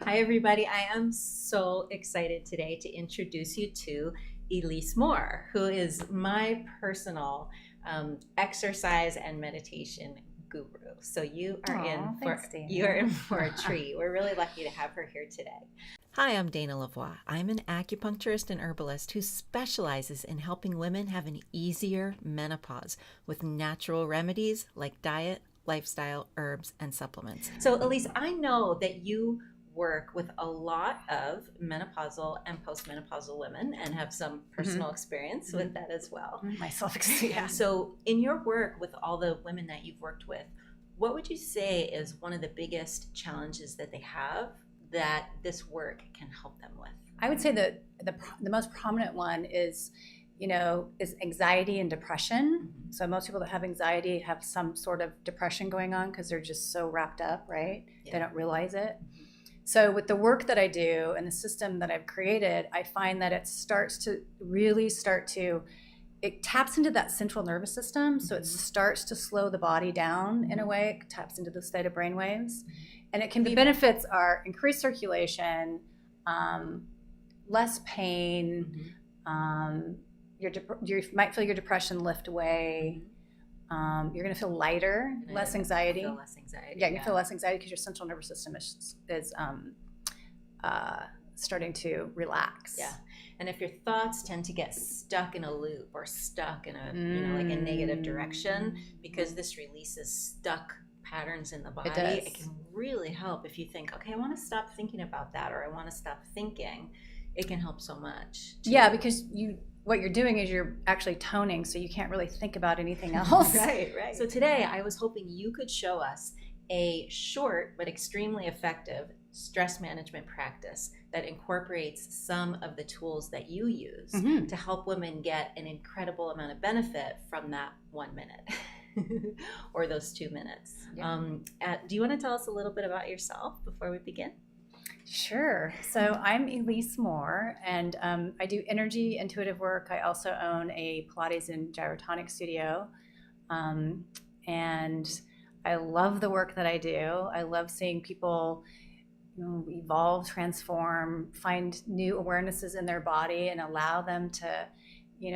Hi, everybody. I am so excited today to introduce you to Elise Moore, who is my personal exercise and meditation guru. So you are in for a treat. We're really lucky to have her here today. Hi, I'm Dana LaVoie. I'm an acupuncturist and herbalist who specializes in helping women have an easier menopause with natural remedies like diet, lifestyle, herbs, and supplements. So, Elise, I know that you work with a lot of menopausal and postmenopausal women and have some personal experience with that as well. Myself experience. Yeah. So, in your work with all the women that you've worked with, what would you say is one of the biggest challenges that they have that this work can help them with? I would say that the most prominent one is anxiety and depression. Mm-hmm. So most people that have anxiety have some sort of depression going on because they're just so wrapped up, right? Yeah. They don't realize it. Mm-hmm. So with the work that I do and the system that I've created, I find that it taps into that central nervous system. So it starts to slow the body down in a way. It taps into the theta brain waves. And the benefits are increased circulation, less pain, you might feel your depression lift away. You're going to feel lighter, less anxiety. Feel less anxiety. Yeah, you feel less anxiety because your central nervous system is starting to relax. Yeah, and if your thoughts tend to get stuck in a loop or stuck in a like a negative direction, because this releases stuck patterns in the body, it can really help if you think, okay, I want to stop thinking about that, or I want to stop thinking. It can help so much. Yeah, because what you're doing is you're actually toning, so you can't really think about anything else. Right. So today I was hoping you could show us a short but extremely effective stress management practice that incorporates some of the tools that you use to help women get an incredible amount of benefit from that 1 minute or those 2 minutes. Yeah. Do you want to tell us a little bit about yourself before we begin? Sure. So I'm Elise Moore, and I do energy intuitive work. I also own a Pilates and gyrotonic studio, and I love the work that I do. I love seeing people evolve, transform, find new awarenesses in their body, and allow them to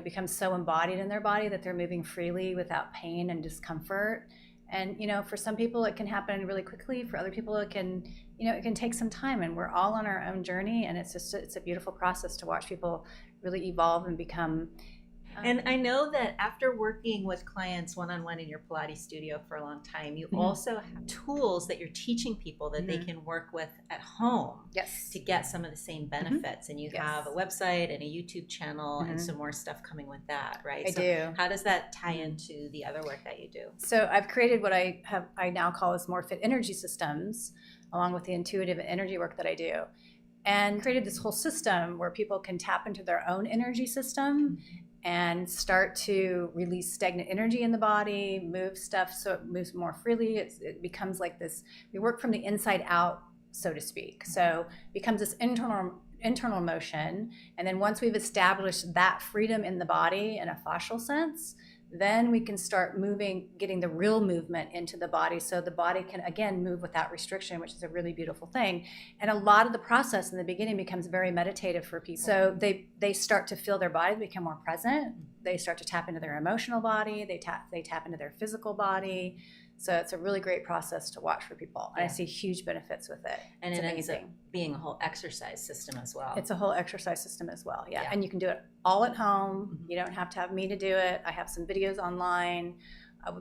become so embodied in their body that they're moving freely without pain and discomfort. And for some people it can happen really quickly. For other people it can take some time, and we're all on our own journey, and it's a beautiful process to watch people really evolve and become. And I know that after working with clients one-on-one in your Pilates studio for a long time, you also have tools that you're teaching people that they can work with at home to get some of the same benefits. And you have a website and a YouTube channel and some more stuff coming with that, right? I do. How does that tie into the other work that you do? So I've created what I now call as More Fit Energy Systems, along with the intuitive energy work that I do, and created this whole system where people can tap into their own energy system and start to release stagnant energy in the body, move stuff so it moves more freely. It becomes like this, we work from the inside out, so to speak. So it becomes this internal motion. And then once we've established that freedom in the body in a fascial sense, then we can start getting the real movement into the body, so the body can again move without restriction, which is a really beautiful thing. And a lot of the process in the beginning becomes very meditative for people. So they start to feel their body become more present. They start to tap into their emotional body. They tap into their physical body. So it's a really great process to watch for people. And I see huge benefits with it. And it ends up being a whole exercise system as well. It's a whole exercise system as well, yeah. And you can do it all at home. You don't have to have me to do it. I have some videos online.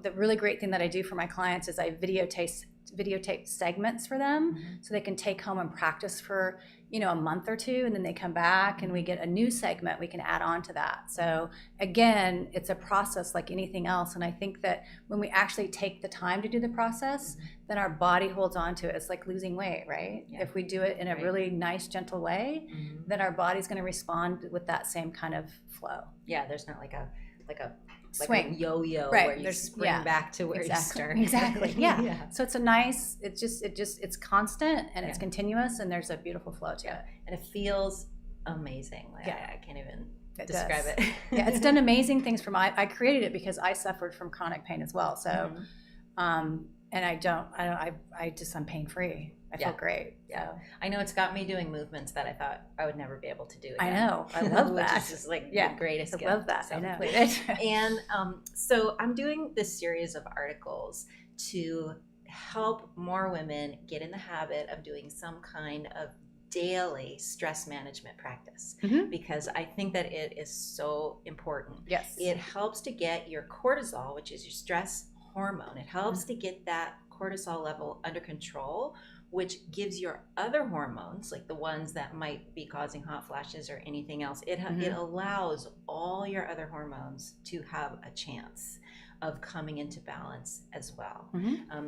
The really great thing that I do for my clients is I videotape segments for them so they can take home and practice for a month or two, and then they come back and we get a new segment we can add on to that. So again, it's a process like anything else, and I think that when we actually take the time to do the process, then our body holds on to it. It's like losing weight, right? If we do it in a really nice, gentle way, then our body's going to respond with that same kind of flow. Yeah, there's not like a swing, like a yo-yo where you spring back to where you start. Exactly. Yeah. So it's it's constant and it's continuous, and there's a beautiful flow to it. And it feels amazing. I can't even describe it. Yeah, it's done amazing things for I created it because I suffered from chronic pain as well. So, and I'm pain free. I felt great. Yeah. So. I know it's got me doing movements that I thought I would never be able to do again. I know. I love that. Which is just like the greatest gift. I love that. So. I know. And so I'm doing this series of articles to help more women get in the habit of doing some kind of daily stress management practice, because I think that it is so important. Yes. It helps to get your cortisol, which is your stress hormone. It helps to get that cortisol level under control, which gives your other hormones, like the ones that might be causing hot flashes or anything else, it allows all your other hormones to have a chance of coming into balance as well.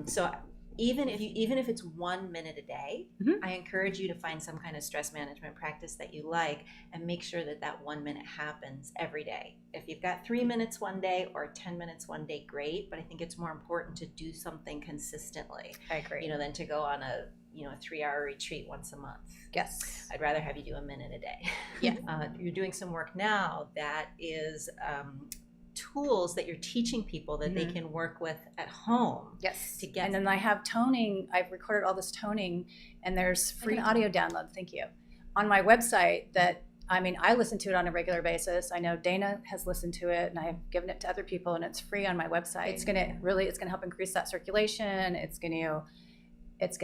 So even if it's 1 minute a day, I encourage you to find some kind of stress management practice that you like, and make sure that 1 minute happens every day. If you've got 3 minutes one day or 10 minutes one day, great. But I think it's more important to do something consistently. I agree. Than to go on a 3-hour retreat once a month. Yes. I'd rather have you do a minute a day. Yeah. You're doing some work now that is tools that you're teaching people that they can work with at home. Yes. To get. And then I have toning. I've recorded all this toning, and there's free audio download. Thank you. On my website I listen to it on a regular basis. I know Dana has listened to it, and I have given it to other people, and it's free on my website. It's going to help increase that circulation. It's going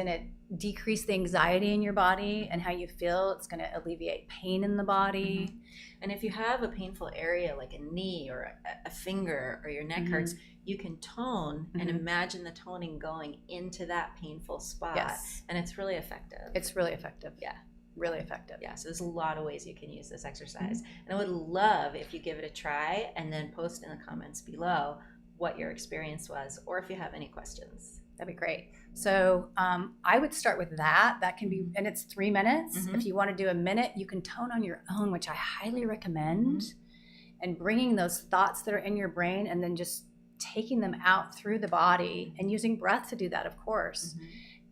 to decrease the anxiety in your body and how you feel. It's going to alleviate pain in the body. And if you have a painful area like a knee or a finger or your neck hurts, you can tone and imagine the toning going into that painful spot. Yes. And it's really effective. It's really effective. Yeah. Really effective. Yeah, so there's a lot of ways you can use this exercise. And I would love if you give it a try and then post in the comments below what your experience was, or if you have any questions. That'd be great. So I would start with that. That can be, and it's 3 minutes. If you want to do a minute, you can tone on your own, which I highly recommend. And bringing those thoughts that are in your brain and then just taking them out through the body, and using breath to do that, of course.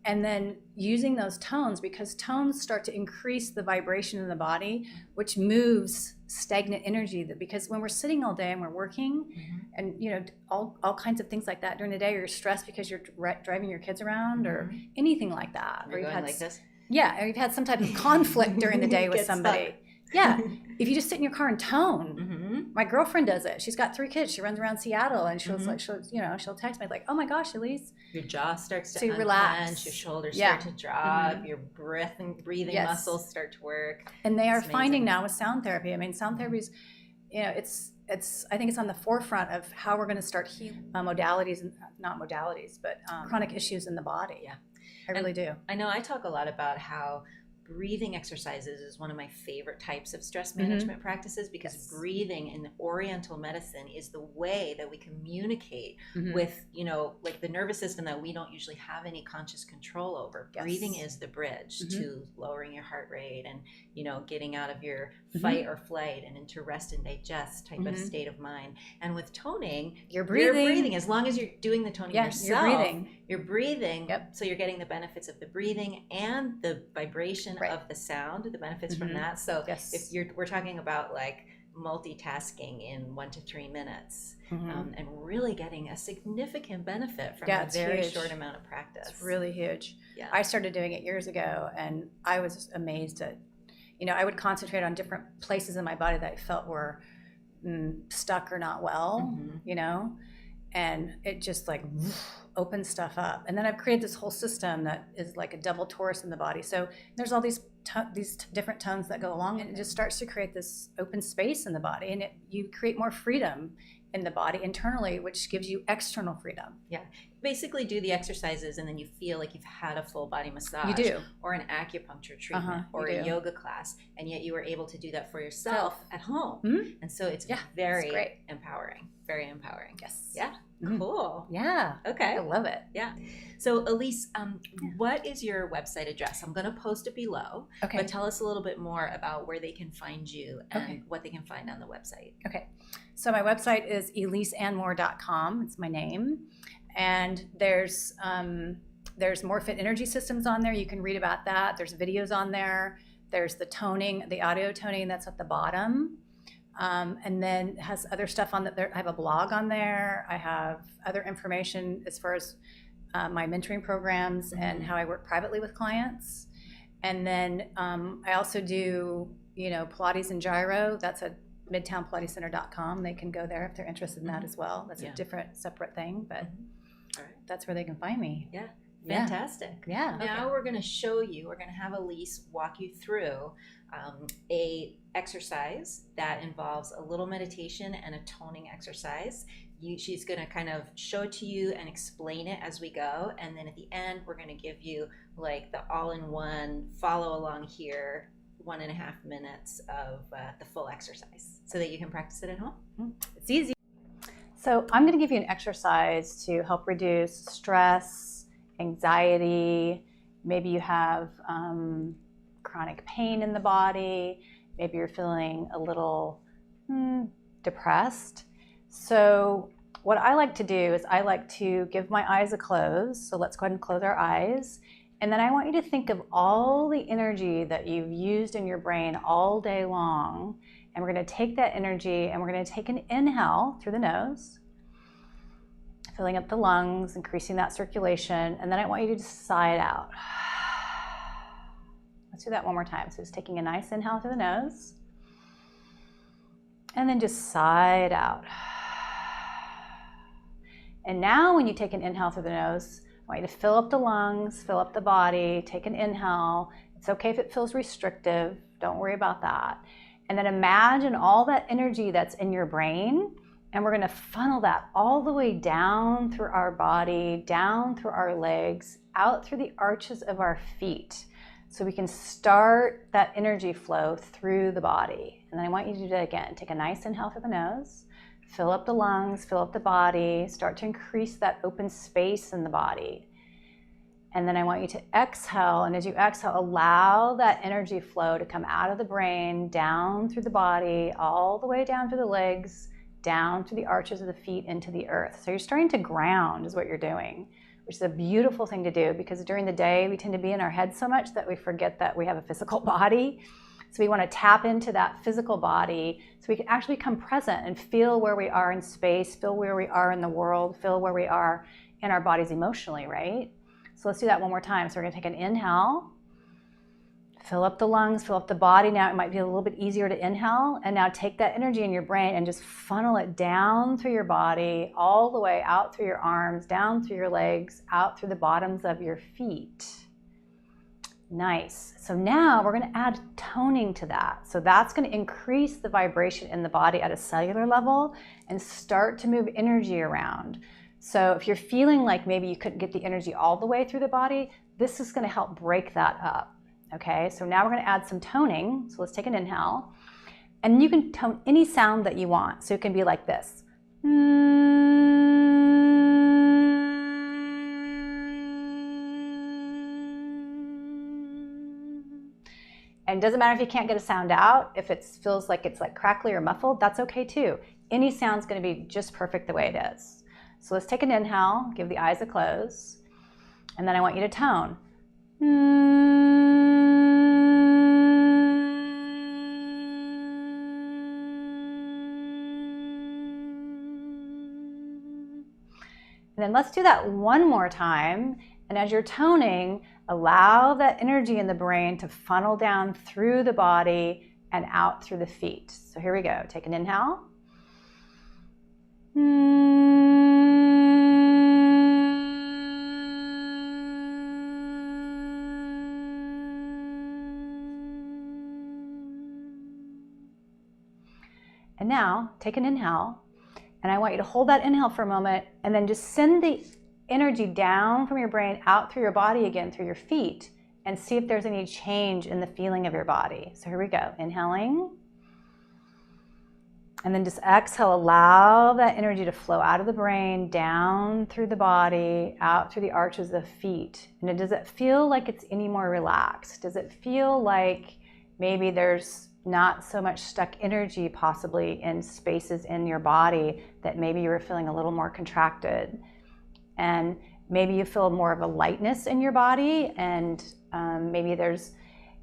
And then using those tones, because tones start to increase the vibration in the body, which moves stagnant energy. Because when we're sitting all day and we're working, and all kinds of things like that during the day, or you're stressed because you're driving your kids around or anything like that. You're going like this? Yeah, or you've had some type of conflict during the day with somebody. Stuck. Yeah, if you just sit in your car and tone. My girlfriend does it. She's got 3 kids. She runs around Seattle, and she'll text me like, "Oh my gosh, Elise." Your jaw starts to relax. unclench, your shoulders start to drop, your breathing muscles start to work. And they are finding now with sound therapy. I mean, sound therapy is, it's I think it's on the forefront of how we're going to start healing chronic issues in the body. Yeah, I really do. I know I talk a lot about how breathing exercises is one of my favorite types of stress management practices, because breathing in Oriental medicine is the way that we communicate with, like the nervous system that we don't usually have any conscious control over. Breathing is the bridge to lowering your heart rate and, getting out of your fight or flight and into rest and digest type of state of mind. And with toning, you're breathing. As long as you're doing the toning yourself, you're breathing. Yep. So you're getting the benefits of the breathing and the vibration of the sound, the benefits from that. So if we're talking about like multitasking in 1 to 3 minutes, and really getting a significant benefit from a very short amount of practice. It's really huge. Yeah. I started doing it years ago, and I was amazed at, I would concentrate on different places in my body that I felt were stuck or not well, and it just like opens stuff up. And then I've created this whole system that is like a double torus in the body. So there's all these different tones that go along, and it just starts to create this open space in the body, and you create more freedom in the body internally, which gives you external freedom. Yeah. Basically do the exercises, and then you feel like you've had a full body massage. You do. Or an acupuncture treatment or a yoga class, and yet you were able to do that for yourself at home. And so it's very empowering. Very empowering. Yes. Yeah. Cool. Yeah. Okay. I love it. Yeah. So Elise, what is your website address? I'm going to post it below. Okay. But tell us a little bit more about where they can find you and what they can find on the website. Okay. So my website is elisemoore.com. It's my name. And there's more fit energy systems on there. You can read about that. There's videos on there. There's the toning, the audio toning that's at the bottom. And then it has other stuff on there. I have a blog on there. I have other information as far as my mentoring programs and how I work privately with clients. And then I also do, Pilates and Gyro. That's at midtownpilatescenter.com. They can go there if they're interested in that as well. That's a different, separate thing, but All right. that's where they can find me. Yeah. Fantastic. Yeah. Now we're going to have Elise walk you through a exercise that involves a little meditation and a toning exercise. She's going to kind of show it to you and explain it as we go. And then at the end, we're going to give you like the all-in-one follow along here, 1.5 minutes of the full exercise so that you can practice it at home. It's easy. So I'm going to give you an exercise to help reduce stress, anxiety. Maybe you have chronic pain in the body. Maybe you're feeling a little depressed. So what I like to do is I like to give my eyes a close. So let's go ahead and close our eyes. And then I want you to think of all the energy that you've used in your brain all day long. And we're going to take that energy and we're going to take an inhale through the nose, filling up the lungs, increasing that circulation. And then I want you to just sigh it out. Let's do that one more time. So just taking a nice inhale through the nose. And then just sigh it out. And now when you take an inhale through the nose, I want you to fill up the lungs, fill up the body, take an inhale. It's okay if it feels restrictive. Don't worry about that. And then imagine all that energy that's in your brain, and we're going to funnel that all the way down through our body, down through our legs, out through the arches of our feet. So we can start that energy flow through the body. And then I want you to do that again. Take a nice inhale through the nose. Fill up the lungs, fill up the body, start to increase that open space in the body. And then I want you to exhale, and as you exhale, allow that energy flow to come out of the brain, down through the body, all the way down through the legs, down through the arches of the feet into the earth. So you're starting to ground is what you're doing, which is a beautiful thing to do because during the day we tend to be in our head so much that we forget that we have a physical body. So we want to tap into that physical body so we can actually become present and feel where we are in space, feel where we are in the world, feel where we are in our bodies emotionally, right? So let's do that one more time. So we're going to take an inhale, fill up the lungs, fill up the body. Now it might be a little bit easier to inhale. And now take that energy in your brain and just funnel it down through your body, all the way out through your arms, down through your legs, out through the bottoms of your feet. Nice. So now we're going to add toning to that. So that's going to increase the vibration in the body at a cellular level and start to move energy around. So if you're feeling like maybe you couldn't get the energy all the way through the body, this is going to help break that up. Okay, so now we're going to add some toning. So let's take an inhale. And you can tone any sound that you want. So it can be like this. And it doesn't matter if you can't get a sound out. If it feels like it's like crackly or muffled, that's okay too. Any sound's going to be just perfect the way it is. So let's take an inhale, give the eyes a close, and then I want you to tone. And then let's do that one more time. And as you're toning, allow that energy in the brain to funnel down through the body and out through the feet. So here we go. Take an inhale. And now take an inhale, and I want you to hold that inhale for a moment and then just send the energy down from your brain out through your body again, through your feet, and see if there's any change in the feeling of your body. So here we go. Inhaling. And then just exhale, allow that energy to flow out of the brain, down through the body, out through the arches of the feet. And does it feel like it's any more relaxed? Does it feel like maybe there's not so much stuck energy possibly in spaces in your body that maybe you were feeling a little more contracted? And maybe you feel more of a lightness in your body, and maybe there's,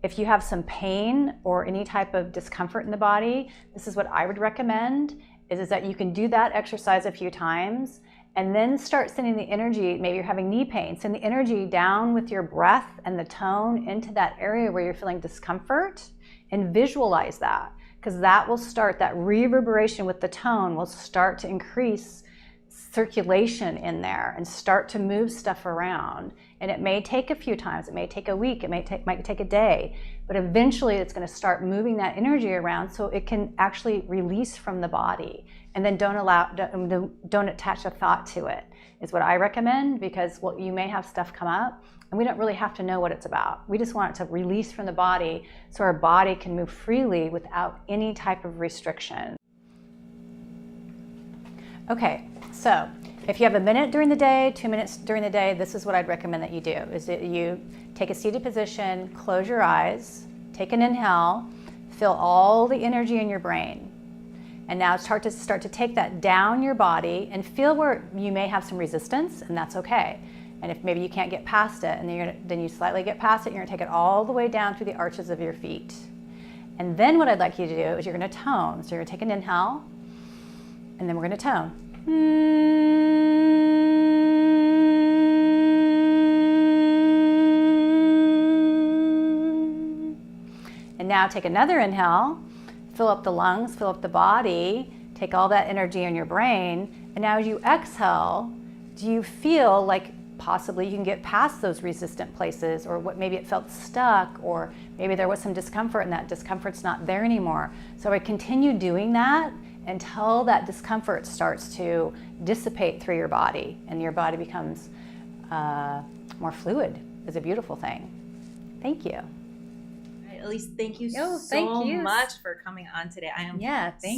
if you have some pain or any type of discomfort in the body, this is what I would recommend, is that you can do that exercise a few times and then start sending the energy. Maybe you're having knee pain. Send the energy down with your breath and the tone into that area where you're feeling discomfort, and visualize that, because that will start, that reverberation with the tone will start to increase circulation in there and start to move stuff around. And it may take a few times, it may take a week, it might take a day, but eventually it's going to start moving that energy around so it can actually release from the body. And then don't attach a thought to it, is what I recommend, because you may have stuff come up and we don't really have to know what it's about. We just want it to release from the body so our body can move freely without any type of restriction. Okay, so if you have a minute during the day, 2 minutes during the day, this is what I'd recommend that you do, is that you take a seated position, close your eyes, take an inhale, feel all the energy in your brain. And now start to take that down your body and feel where you may have some resistance, and that's okay. And if maybe you can't get past it, and then you slightly get past it, you're gonna take it all the way down through the arches of your feet. And then what I'd like you to do is you're gonna tone. So you're gonna take an inhale, and then we're gonna tone. And now take another inhale, fill up the lungs, fill up the body, take all that energy in your brain, and now as you exhale, do you feel like possibly you can get past those resistant places, or what maybe it felt stuck, or maybe there was some discomfort and that discomfort's not there anymore. So I continue doing that until that discomfort starts to dissipate through your body and your body becomes more fluid. It's a beautiful thing. Thank you. Elise, thank you so much for coming on today. I am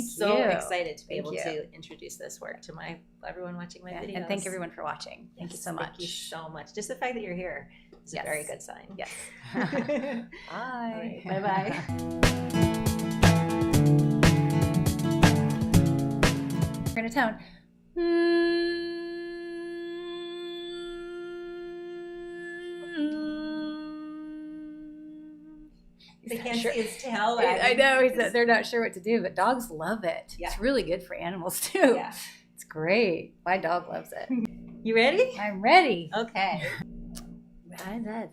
so excited to be able to introduce this work to everyone watching my videos. And thank everyone for watching. Thank you so much. Thank you so much. Just the fact that you're here is a very good sign. Yes. Bye. Right, bye-bye. We're going to tone. They can't see his tail. I know, they're not sure what to do, but dogs love it. Yeah. It's really good for animals too. Yeah. It's great. My dog loves it. You ready? I'm ready. Okay. Yeah.